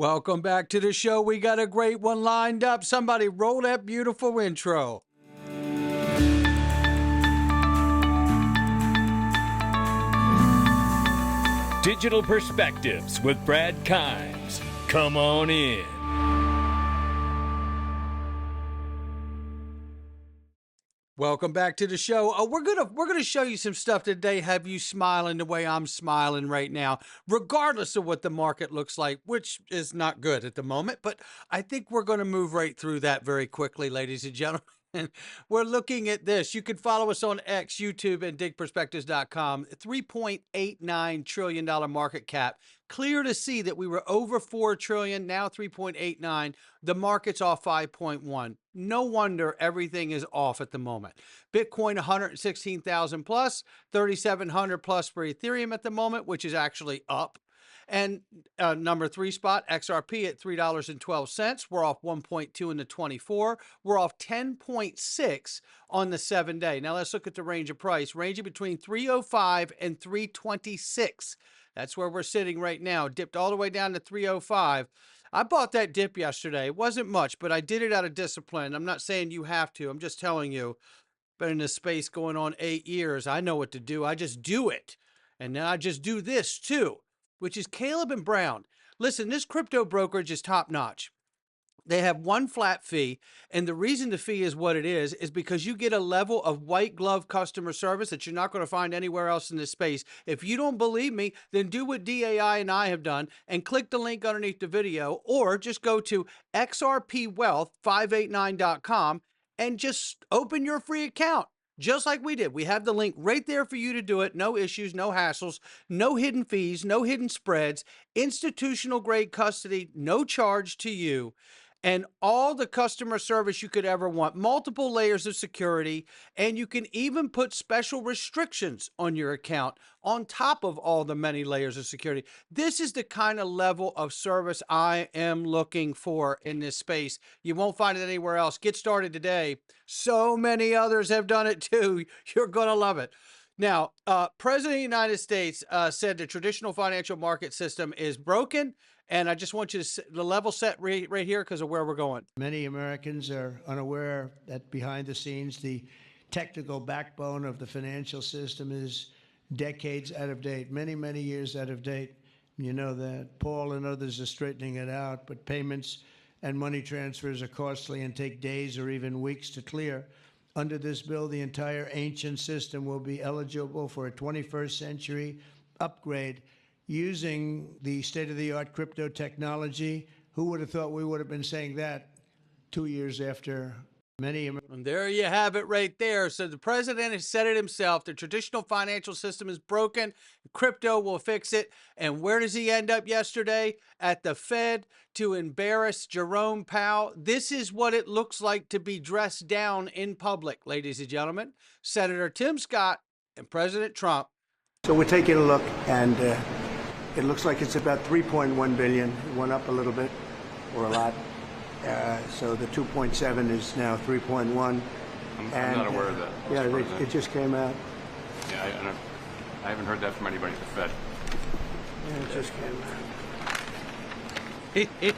Welcome back to the show. We got a great one lined up. Somebody roll that beautiful intro. Digital Perspectives with Brad Kimes. Come on in. Welcome back to the show. We're gonna show you some stuff today. Have you smiling the way I'm smiling right now, regardless of what the market looks like, which is not good at the moment. But I think we're going to move right through that very quickly, ladies and gentlemen. We're looking at this. You can follow us on X, YouTube, and DigPerspectives.com. $3.89 trillion market cap. Clear to see that we were over $4 trillion, now 3.89. The market's off 5.1. No wonder everything is off at the moment. Bitcoin 116,000 plus, 3,700 plus for Ethereum at the moment, which is actually up. And number 3 spot, XRP at $3.12. We're off 1.2 in the 24. We're off 10.6 on the 7-day. Now let's look at the range of price, ranging between 305 and 326. That's where we're sitting right now. Dipped all the way down to 305. I bought that dip yesterday. It wasn't much, but I did it out of discipline. I'm not saying you have to. I'm just telling you. Been in this space going on 8 years. I know what to do. I just do it. And then I just do this too, which is Caleb and Brown. Listen, this crypto brokerage is top notch. They have one flat fee, and the reason the fee is what it is because you get a level of white glove customer service that you're not going to find anywhere else in this space. If you don't believe me, then do what DAI and I have done and click the link underneath the video, or just go to xrpwealth589.com and just open your free account. Just like we did. We have the link right there for you to do it. No issues, no hassles, no hidden fees, no hidden spreads, institutional grade custody, no charge to you, and all the customer service you could ever want, multiple layers of security, and you can even put special restrictions on your account on top of all the many layers of security. This is the kind of level of service I am looking for in this space. You won't find it anywhere else. Get started today. So many others have done it too. You're going to love it. Now, President of the United States said the traditional financial market system is broken. And I just want you to the level set right here because of where we're going. Many Americans are unaware that behind the scenes, the technical backbone of the financial system is decades out of date, many, many years out of date. You know that. Paul and others are straightening it out, but payments and money transfers are costly and take days or even weeks to clear. Under this bill, the entire ancient system will be eligible for a 21st century upgrade using the state-of-the-art crypto technology. Who would have thought we would have been saying that 2 years after many Americans? And there you have it right there. So the president has said it himself. The traditional financial system is broken. Crypto will fix it. And where does he end up yesterday? At the Fed to embarrass Jerome Powell. This is what it looks like to be dressed down in public, ladies and gentlemen. Senator Tim Scott and President Trump. So we're taking a look, and it looks like it's about 3.1 billion. It went up a little bit, or a lot. So the 2.7 is now 3.1. I'm not aware of that. Yeah, it just came out. Yeah, I haven't heard that from anybody at the Fed. Yeah, it just came out.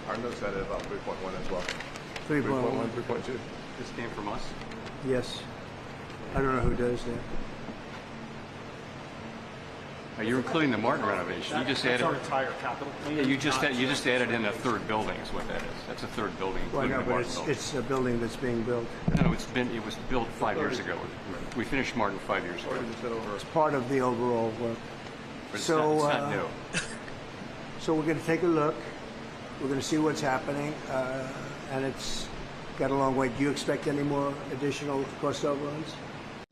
Our notes had it about 3.1 as well. 3.1, 3.2. This came from us? Yes. I don't know who does that. You're including the Martin renovation. You just added our entire capital. Yeah, you just added in a third building. Is what that is. That's a third building. Well, no, the but Martin building. it's a building that's being built. No, it was built 5 years ago. We finished Martin 5 years ago. It's part of the overall work. But it's So, not new. So we're going to take a look. We're going to see what's happening, and it's got a long way. Do you expect any more additional cost overruns?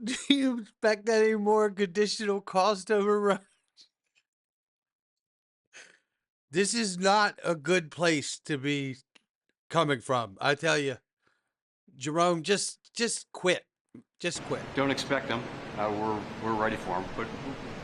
Do you expect any more additional cost overruns? This is not a good place to be coming from. I tell you, Jerome, just quit. Just quit. Don't expect them. We're ready for them, but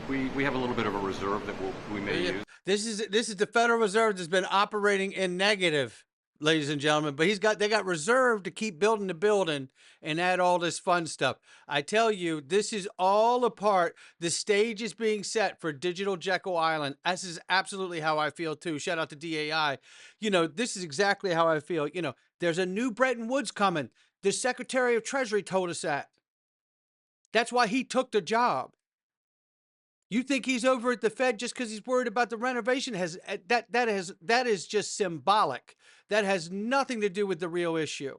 we have a little bit of a reserve that we may use. This is the Federal Reserve that's been operating in negative ladies and gentlemen, but they got reserve to keep building the building and add all this fun stuff. I tell you, this is all a part. The stage is being set for Digital Jekyll Island. This is absolutely how I feel too. Shout out to DAI. You know, this is exactly how I feel. You know, there's a new Bretton Woods coming. The Secretary of Treasury told us that. That's why he took the job. You think he's over at the Fed just because he's worried about the renovation? That is just symbolic. That has nothing to do with the real issue.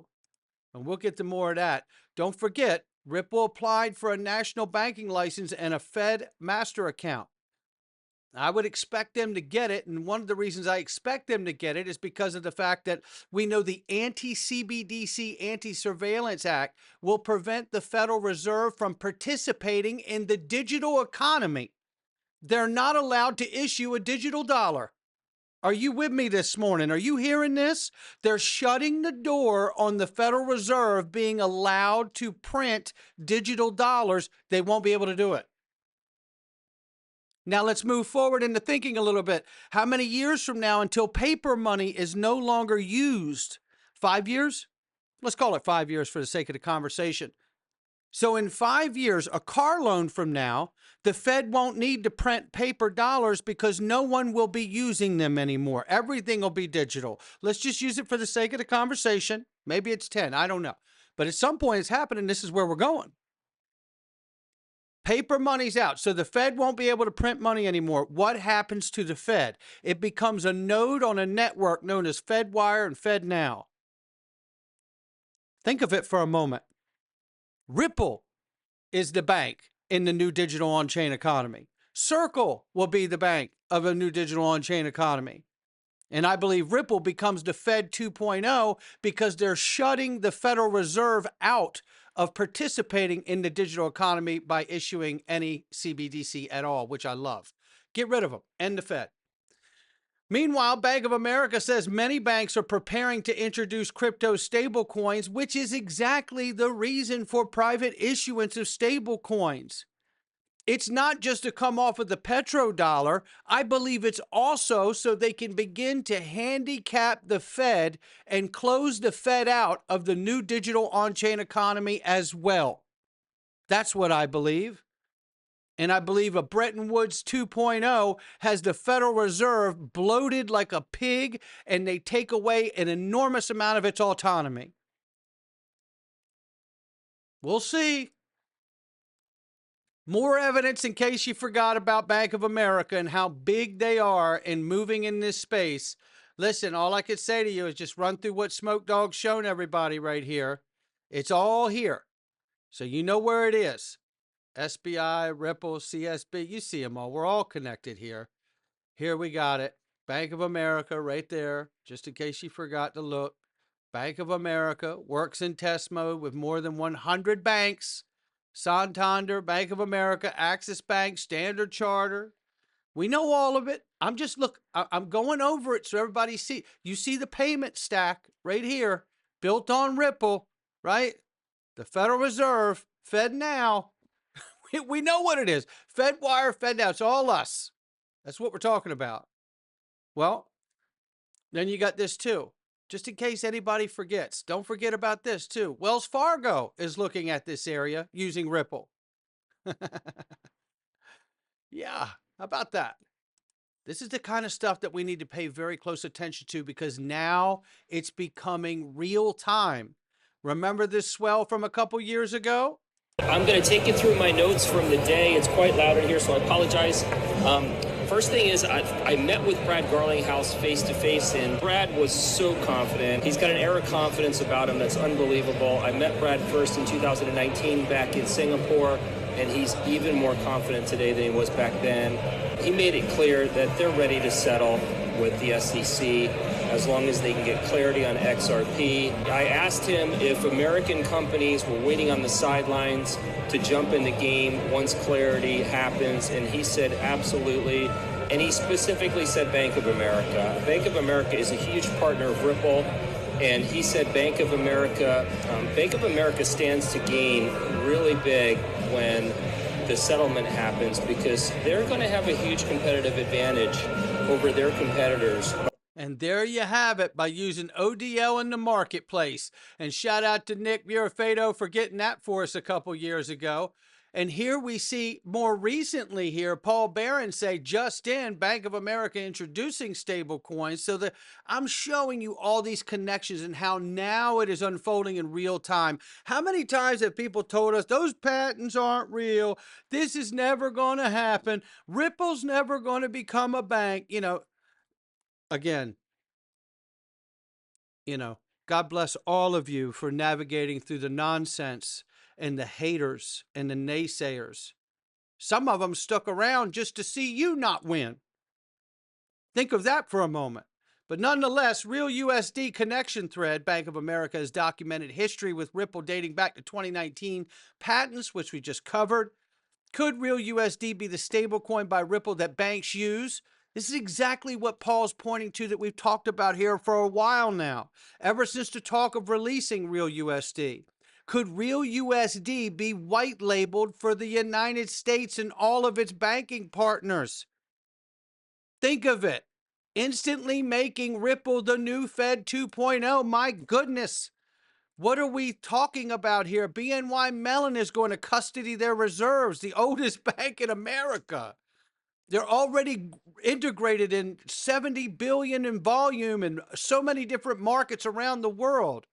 And we'll get to more of that. Don't forget, Ripple applied for a national banking license and a Fed master account. I would expect them to get it, and one of the reasons I expect them to get it is because of the fact that we know the Anti-CBDC, Anti-Surveillance Act will prevent the Federal Reserve from participating in the digital economy. They're not allowed to issue a digital dollar. Are you with me this morning? Are you hearing this? They're shutting the door on the Federal Reserve being allowed to print digital dollars. They won't be able to do it. Now let's move forward into thinking a little bit. How many years from now until paper money is no longer used? 5 years? Let's call it 5 years for the sake of the conversation. So in 5 years, a car loan from now, the Fed won't need to print paper dollars because no one will be using them anymore. Everything will be digital. Let's just use it for the sake of the conversation. Maybe it's 10, I don't know. But at some point it's happening. This is where we're going. Paper money's out, so the Fed won't be able to print money anymore. What happens to the Fed? It becomes a node on a network known as FedWire and FedNow. Think of it for a moment. Ripple is the bank in the new digital on-chain economy. Circle will be the bank of a new digital on-chain economy. And I believe Ripple becomes the Fed 2.0 because they're shutting the Federal Reserve out of participating in the digital economy by issuing any CBDC at all, which I love. Get rid of them. End the Fed. Meanwhile, Bank of America says many banks are preparing to introduce crypto stablecoins, which is exactly the reason for private issuance of stablecoins. It's not just to come off of the petrodollar. I believe it's also so they can begin to handicap the Fed and close the Fed out of the new digital on-chain economy as well. That's what I believe. And I believe a Bretton Woods 2.0 has the Federal Reserve bloated like a pig, and they take away an enormous amount of its autonomy. We'll see. More evidence in case you forgot about Bank of America and how big they are in moving in this space. Listen, all I could say to you is just run through what Smoke Dog's shown everybody right here. It's all here. So you know where it is. SBI, Ripple, CSB, you see them all. We're all connected here. Here we got it. Bank of America right there, just in case you forgot to look. Bank of America works in test mode with more than 100 banks. Santander, Bank of America, Axis Bank, Standard Chartered. We know all of it. I'm going over it so everybody see. You see the payment stack right here, built on Ripple, right? The Federal Reserve, FedNow. We know what it is. FedWire, FedNow. It's all us. That's what we're talking about. Well, then you got this too. Just in case anybody forgets, don't forget about this too. Wells Fargo is looking at this area using Ripple. Yeah, how about that? This is the kind of stuff that we need to pay very close attention to because now it's becoming real time. Remember this swell from a couple years ago? I'm going to take you through my notes from the day. It's quite loud in here, so I apologize. First thing is, I met with Brad Garlinghouse face-to-face, and Brad was so confident. He's got an air of confidence about him that's unbelievable. I met Brad first in 2019 back in Singapore, and he's even more confident today than he was back then. He made it clear that they're ready to settle with the SEC as long as they can get clarity on XRP. I asked him if American companies were waiting on the sidelines to jump in the game once clarity happens, and he said absolutely. And he specifically said Bank of America. Bank of America is a huge partner of Ripple, and he said Bank of America stands to gain really big when the settlement happens because they're going to have a huge competitive advantage over their competitors. And there you have it by using ODL in the marketplace. And shout out to Nick Murafado for getting that for us a couple years ago. And here we see more recently here, Paul Barron say just in Bank of America introducing stable coins. So that I'm showing you all these connections and how now it is unfolding in real time. How many times have people told us those patents aren't real? This is never going to happen. Ripple's never going to become a bank. Again, God bless all of you for navigating through the nonsense and the haters and the naysayers. Some of them stuck around just to see you not win. Think of that for a moment. But nonetheless, Real USD connection thread, Bank of America has documented history with Ripple dating back to 2019 patents, which we just covered. Could Real USD be the stablecoin by Ripple that banks use? This is exactly what Paul's pointing to that we've talked about here for a while now, ever since the talk of releasing Real USD. Could Real USD be white labeled for the United States and all of its banking partners? Think of it. Instantly making Ripple the new Fed 2.0. My goodness. What are we talking about here? BNY Mellon is going to custody their reserves, the oldest bank in America. They're already integrated in 70 billion in volume in so many different markets around the world.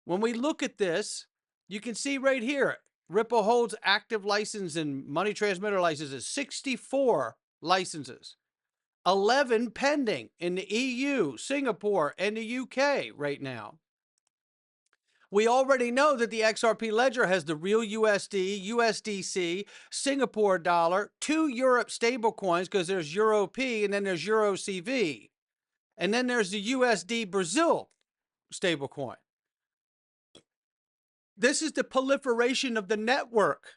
When we look at this, you can see right here, Ripple holds active license and money transmitter licenses, 64 licenses, 11 pending in the EU, Singapore, and the UK right now. We already know that the XRP ledger has the Real USD, USDC, Singapore dollar, 2 Europe stablecoins because there's Euro P and then there's Euro CV. And then there's the USD Brazil stablecoin. This is the proliferation of the network.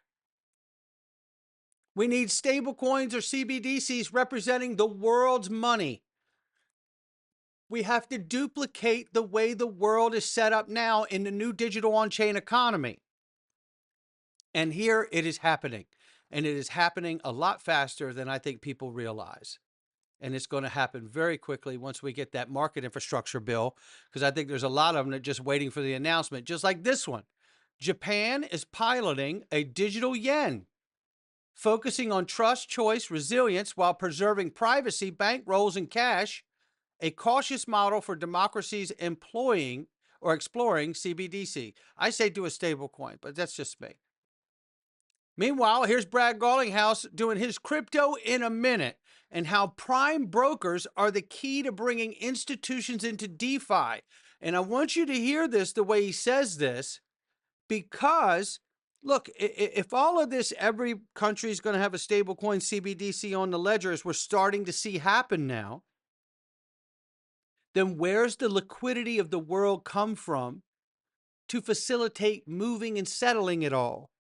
We need stablecoins or CBDCs representing the world's money. We have to duplicate the way the world is set up now in the new digital on-chain economy. And here it is happening. And it is happening a lot faster than I think people realize. And it's going to happen very quickly once we get that market infrastructure bill, because I think there's a lot of them that are just waiting for the announcement, just like this one. Japan is piloting a digital yen, focusing on trust, choice, resilience while preserving privacy, bankrolls, and cash. A cautious model for democracies employing or exploring CBDC. I say do a stable coin, but that's just me. Meanwhile, here's Brad Garlinghouse doing his crypto in a minute and how prime brokers are the key to bringing institutions into DeFi. And I want you to hear this the way he says this, because look, if all of this, every country is going to have a stable coin CBDC on the ledger, as we're starting to see happen now, then where's the liquidity of the world come from to facilitate moving and settling it all?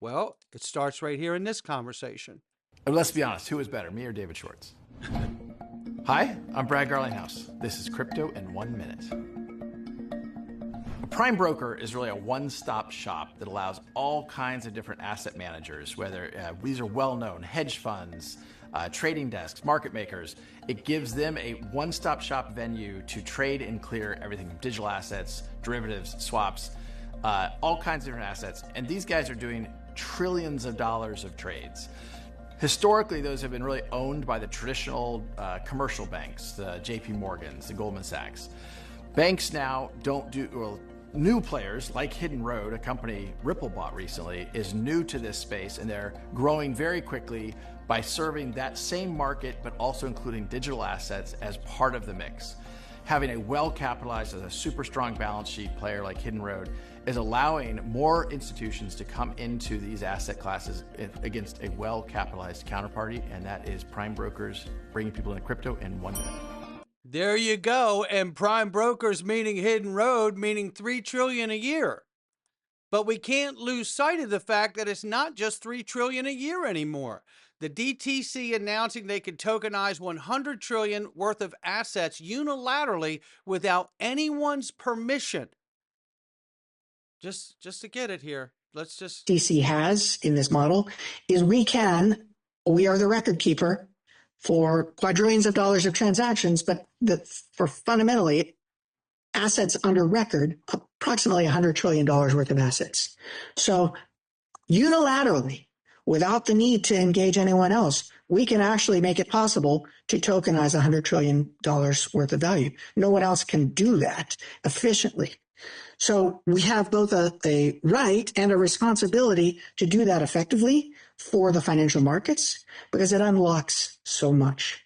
Well, it starts right here in this conversation. Let's be honest, who is better, me or David Schwartz? Hi, I'm Brad Garlinghouse. This is Crypto in 1 minute. A prime broker is really a one-stop shop that allows all kinds of different asset managers, whether these are well-known hedge funds, trading desks, market makers. It gives them a one-stop shop venue to trade and clear everything from digital assets, derivatives, swaps, all kinds of different assets. And these guys are doing trillions of dollars of trades. Historically, those have been really owned by the traditional commercial banks, the JP Morgans, the Goldman Sachs. Banks now don't do, well, new players like Hidden Road, a company Ripple bought recently, is new to this space, and they're growing very quickly by serving that same market, but also including digital assets as part of the mix. Having a well-capitalized, as a super strong balance sheet player like Hidden Road is allowing more institutions to come into these asset classes against a well-capitalized counterparty, and that is prime brokers bringing people into crypto in 1 minute. There you go. And prime brokers meaning Hidden Road, meaning $3 trillion a year. But we can't lose sight of the fact that it's not just $3 trillion a year anymore. The DTC announcing they could tokenize $100 trillion worth of assets unilaterally without anyone's permission. Just to get it here, let's just... DC has in this model is we are the record keeper for quadrillions of dollars of transactions, but for fundamentally assets under record, approximately $100 trillion worth of assets. So unilaterally, without the need to engage anyone else, we can actually make it possible to tokenize $100 trillion worth of value. No one else can do that efficiently. So we have both a right and a responsibility to do that effectively for the financial markets because it unlocks so much.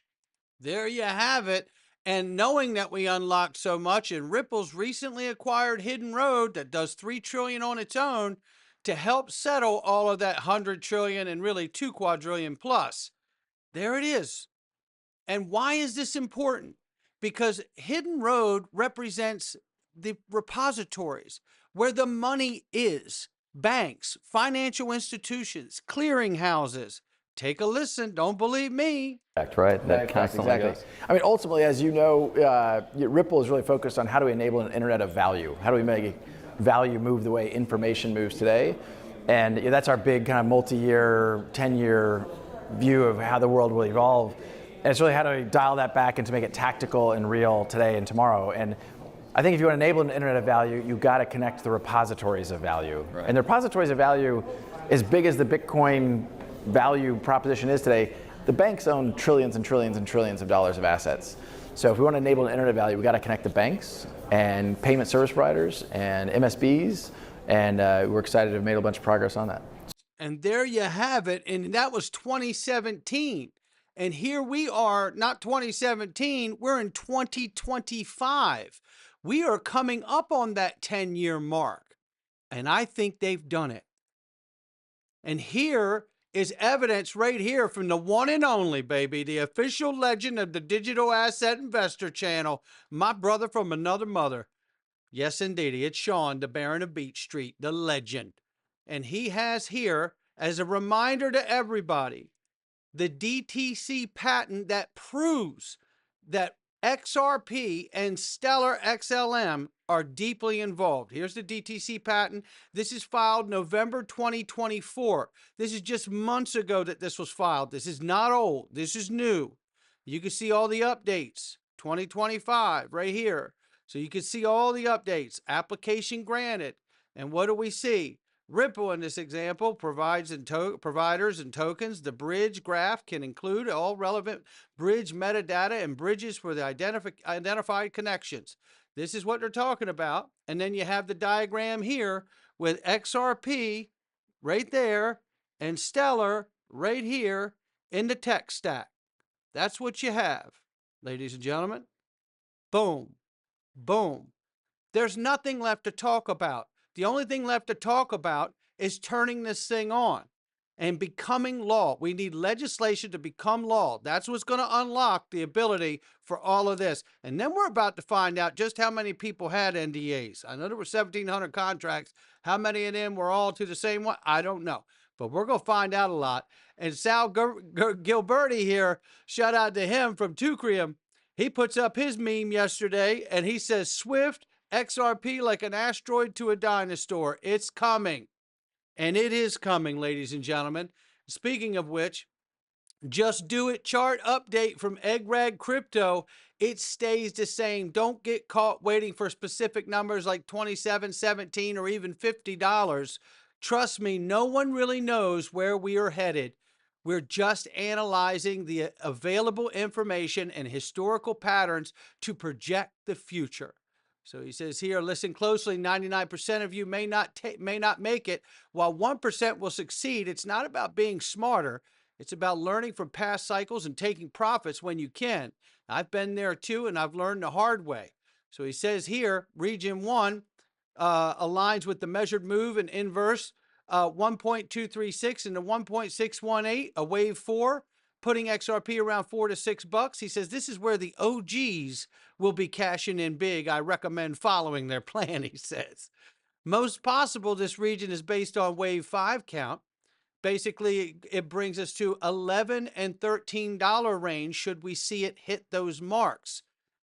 There you have it. And knowing that we unlocked so much, and Ripple's recently acquired Hidden Road that does $3 trillion on its own to help settle all of that $100 trillion and really $2 quadrillion plus. There it is. And why is this important? Because Hidden Road represents the repositories where the money is. Banks, financial institutions, clearing houses. Take a listen. Don't believe me. Right? That constantly goes. I mean, ultimately, as you know, Ripple is really focused on how do we enable an internet of value? How do we make value move the way information moves today? And that's our big kind of multi-year, 10-year view of how the world will evolve. And it's really how do we dial that back and to make it tactical and real today and tomorrow. And I think if you want to enable an internet of value, you've got to connect the repositories of value. Right. And the repositories of value, as big as the Bitcoin value proposition is today, the banks own trillions and trillions and trillions of dollars of assets. So if we want to enable an internet of value, we've got to connect the banks and payment service providers and MSBs. And we're excited to have made a bunch of progress on that. And there you have it. And that was 2017. And here we are, not 2017, we're in 2025. We are coming up on that 10-year mark. And I think they've done it. And here is evidence right here from the one and only, baby, the official legend of the Digital Asset Investor Channel, my brother from another mother. Yes, indeedy. It's Sean, the Baron of Beach Street, the legend. And he has here, as a reminder to everybody, the DTC patent that proves that XRP and Stellar XLM are deeply involved. Here's the DTC patent. This is filed November 2024. This is just months ago that this was filed. This is not old. This is new. You can see all the updates. 2025 right here. So you can see all the updates. Application granted. And what do we see? Ripple, in this example, providers and tokens. The bridge graph can include all relevant bridge metadata and bridges for the identified connections. This is what they're talking about. And then you have the diagram here with XRP right there and Stellar right here in the tech stack. That's what you have, ladies and gentlemen. Boom. Boom. There's nothing left to talk about. The only thing left to talk about is turning this thing on and becoming law. We need legislation to become law. That's what's going to unlock the ability for all of this. And then we're about to find out just how many people had NDAs. I know there were 1,700 contracts. How many of them were all to the same one? I don't know. But we're going to find out a lot. And Sal Gilberti here, shout out to him from Tucrium. He puts up his meme yesterday, and he says, Swift, XRP like an asteroid to a dinosaur. It's coming. And it is coming, ladies and gentlemen. Speaking of which, just do it chart update from Eggrag Crypto. It stays the same. Don't get caught waiting for specific numbers like 27, 17, or even $50. Trust me, no one really knows where we are headed. We're just analyzing the available information and historical patterns to project the future. So he says here, listen closely, 99% of you may not make it, while 1% will succeed. It's not about being smarter. It's about learning from past cycles and taking profits when you can. I've been there too, and I've learned the hard way. So he says here, region 1 aligns with the measured move and inverse 1.236 into 1.618, a wave 4, putting XRP around $4 to $6. He says this is where the OGs will be cashing in big. I recommend following their plan, he says. Most possible, this region is based on wave 5 count. Basically, it brings us to $11 and $13 range should we see it hit those marks.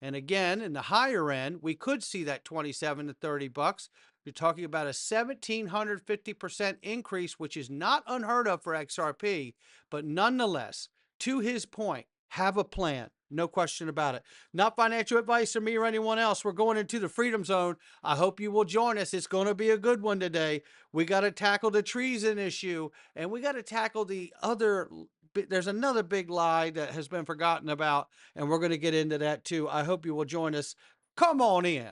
And again, in the higher end, we could see that 27 to $30. You're talking about a 1,750% increase, which is not unheard of for XRP, but nonetheless, to his point, Have a plan. No question about it. Not financial advice from me or anyone else. We're going into the freedom zone. I hope you will join us. It's going to be a good one today. We got to tackle the treason issue, and we got to tackle the other. There's another big lie that has been forgotten about, and we're going to get into that too. I hope you will join us. Come on in.